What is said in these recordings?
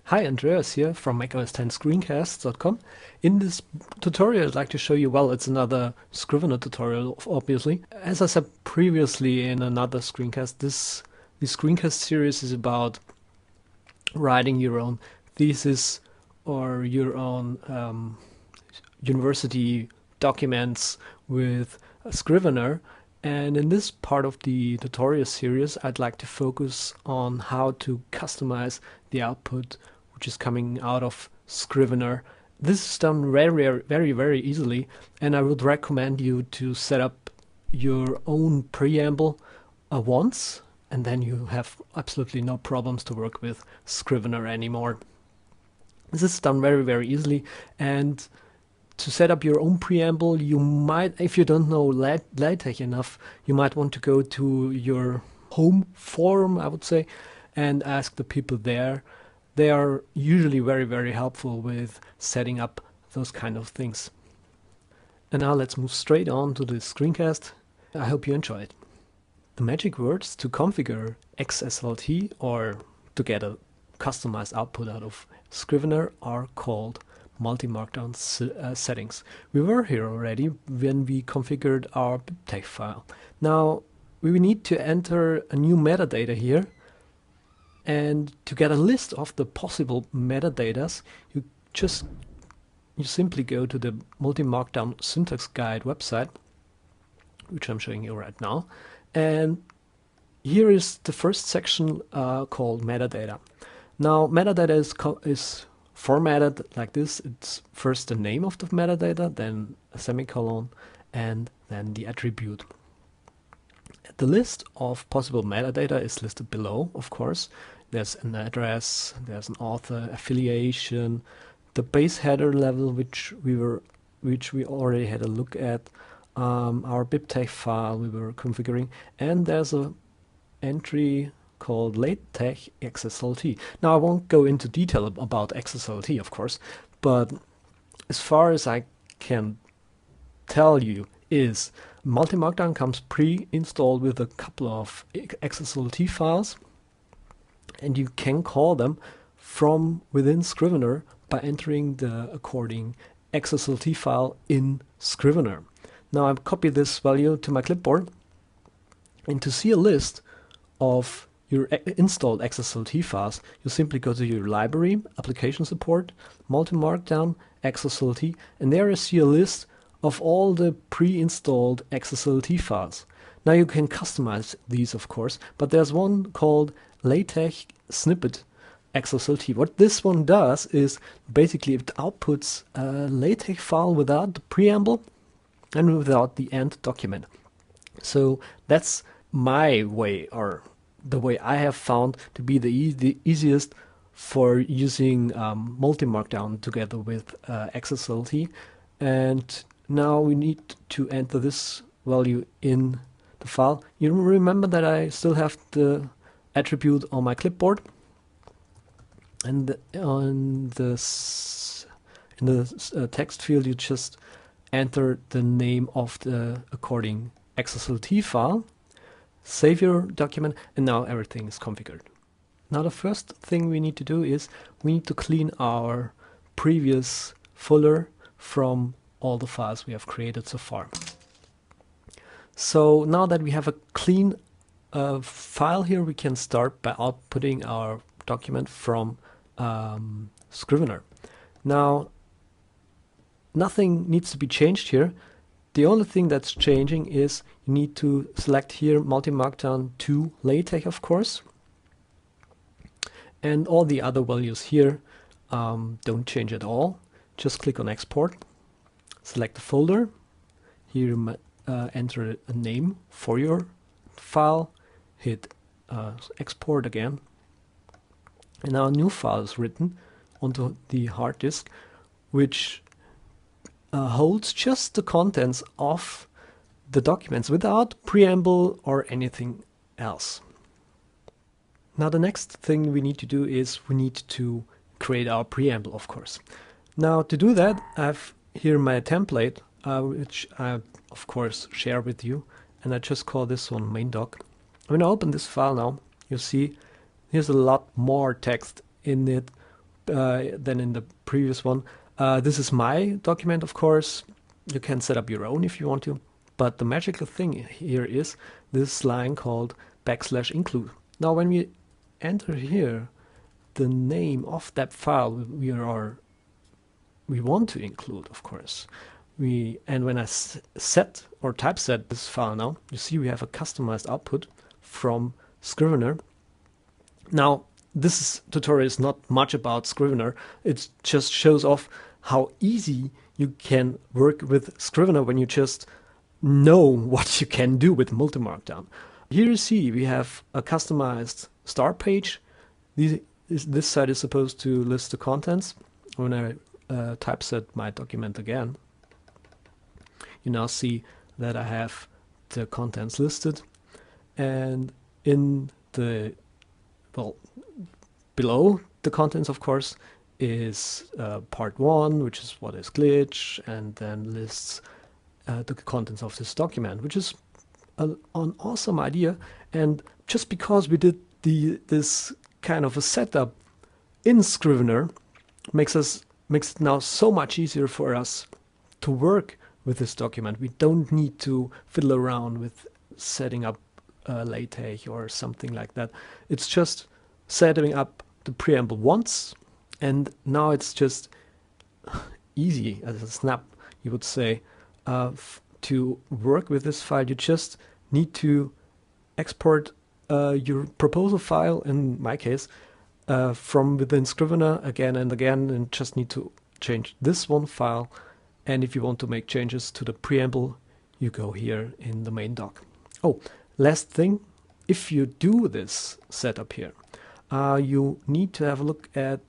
Hi, Andreas here from macOS 10 screencasts.com. In this tutorial, I'd like to show you, well, it's another Scrivener tutorial, obviously. As I said previously in another screencast, the screencast series is about writing your own thesis or your own university documents with Scrivener. And in this part of the tutorial series, I'd like to focus on how to customize the output which is coming out of Scrivener. This is done very easily, and I would recommend you to set up your own preamble once, and then you have absolutely no problems to work with Scrivener anymore. This is done very easily, and to set up your own preamble, you might, if you don't know LaTeX enough, you might want to go to your home forum, I would say, and ask the people there. They are usually very helpful with setting up those kind of things. And now let's move straight on to the screencast. I hope you enjoy it. The magic words to configure XSLT or to get a customized output out of Scrivener are called MultiMarkdown settings. We were here already when we configured our bibtex file. Now we need to enter a new metadata here, and to get a list of the possible metadatas, you simply go to the MultiMarkdown syntax guide website, which I'm showing you right now, and here is the first section called metadata. Now metadata is formatted like this. It's first the name of the metadata, then a semicolon, and then the attribute. The list of possible metadata is listed below, of course. There's an address, there's an author, affiliation, the base header level, which we already had a look at, our bibtex file we were configuring, and there's a entry called LaTeX XSLT. Now I won't go into detail about XSLT, of course, but as far as I can tell you is MultiMarkdown comes pre-installed with a couple of XSLT files, and you can call them from within Scrivener by entering the according XSLT file in Scrivener. Now I copy this value to my clipboard, and to see a list of your installed XSLT files, you simply go to your library, application support, MultiMarkdown, XSLT, and there you see a list of all the pre-installed XSLT files. Now you can customize these, of course, but there's one called LaTeX snippet XSLT. What this one does is basically it outputs a LaTeX file without the preamble and without the end document. So that's my way, or the way I have found to be the easiest for using MultiMarkdown together with XSLT. And now we need to enter this value in the file. You remember that I still have the attribute on my clipboard, and in the text field you just enter the name of the according XSLT file, save your document, and now everything is configured. Now the first thing we need to do is we need to clean our previous folder from all the files we have created so far. So now that we have a clean file here, we can start by outputting our document from Scrivener. Now nothing needs to be changed here. The only thing that's changing is you need to select here MultiMarkdown to LaTeX, of course, and all the other values here don't change at all. Just click on export, select the folder, here enter a name for your file, hit export again, and now a new file is written onto the hard disk, which holds just the contents of the documents without preamble or anything else. Now the next thing we need to do is we need to create our preamble, of course. Now to do that, I have here my template, which I of course share with you, and I just call this one main doc. When I open this file now, you see here's a lot more text in it than in the previous one. This is my document, of course. You can set up your own if you want to. But the magical thing here is this line called \include. Now when we enter here the name of that file we want to include, of course. And when I set or typeset this file now, you see we have a customized output from Scrivener. Now this tutorial is not much about Scrivener. It just shows off how easy you can work with Scrivener when you just know what you can do with MultiMarkdown. Here you see we have a customized start page. This side is supposed to list the contents. When I typeset my document again, you now see that I have the contents listed, and in the below the contents, of course, is part 1, which is what is glitch, and then lists the contents of this document, which is an awesome idea. And just because we did this kind of a setup in Scrivener makes it now so much easier for us to work with this document. We don't need to fiddle around with setting up LaTeX or something like that. It's just setting up the preamble once, and now it's just easy as a snap, you would say. To work with this file, you just need to export your proposal file, in my case, from within Scrivener again and again, and just need to change this one file. And if you want to make changes to the preamble, you go here in the main doc. Oh, last thing, if you do this setup here, you need to have a look at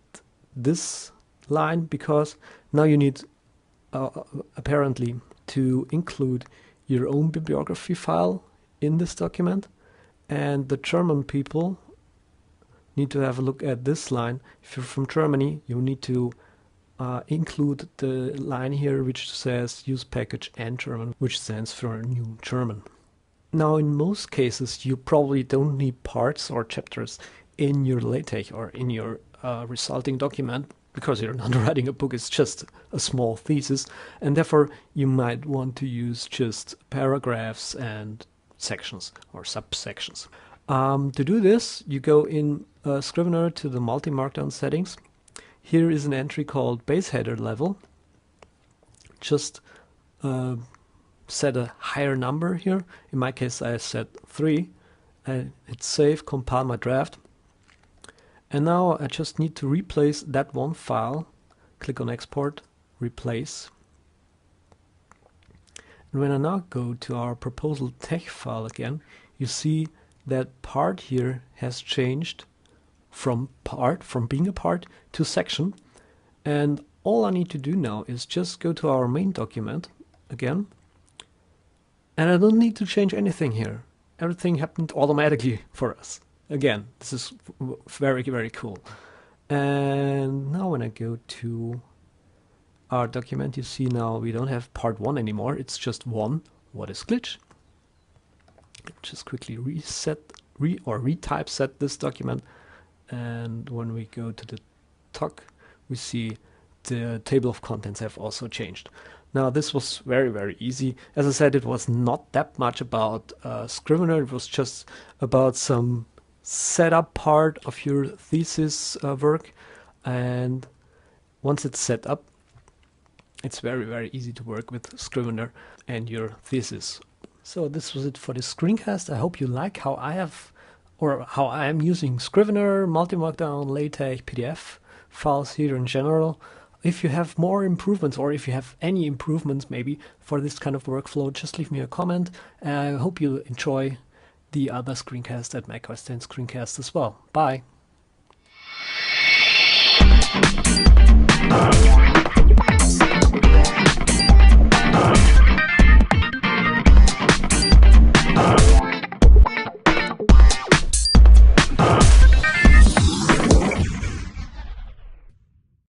this line, because now you need apparently to include your own bibliography file in this document, and the German people need to have a look at this line. If you're from Germany, you need to include the line here which says use package and German, which stands for New German. Now in most cases you probably don't need parts or chapters in your LaTeX or in your resulting document, because you're not writing a book, it's just a small thesis, and therefore you might want to use just paragraphs and sections or subsections. To do this, you go in Scrivener to the MultiMarkdown settings. Here is an entry called base header level. Just set a higher number here. In my case I set 3. Hit save, compile my draft. And now I just need to replace that one file. Click on export, replace. And when I now go to our proposal text file again, you see that part here has changed from being a part to section. And all I need to do now is just go to our main document again. And I don't need to change anything here. Everything happened automatically for us. Again, this is very, very cool. And now when I go to our document, you see now we don't have part 1 anymore. It's just 1. What is glitch? Just quickly retypeset this document. And when we go to the doc, we see the table of contents have also changed. Now this was very, very easy. As I said, it was not that much about Scrivener. It was just about some setup part of your thesis work, and once it's set up, it's very, very easy to work with Scrivener and your thesis. So this was it for this screencast. I hope you like how I am using Scrivener, MultiMarkdown, LaTeX, PDF files here in general. If you have more improvements, or if you have any improvements maybe for this kind of workflow, just leave me a comment. I hope you enjoy the other screencast at macOS 10 Screencast as well. Bye.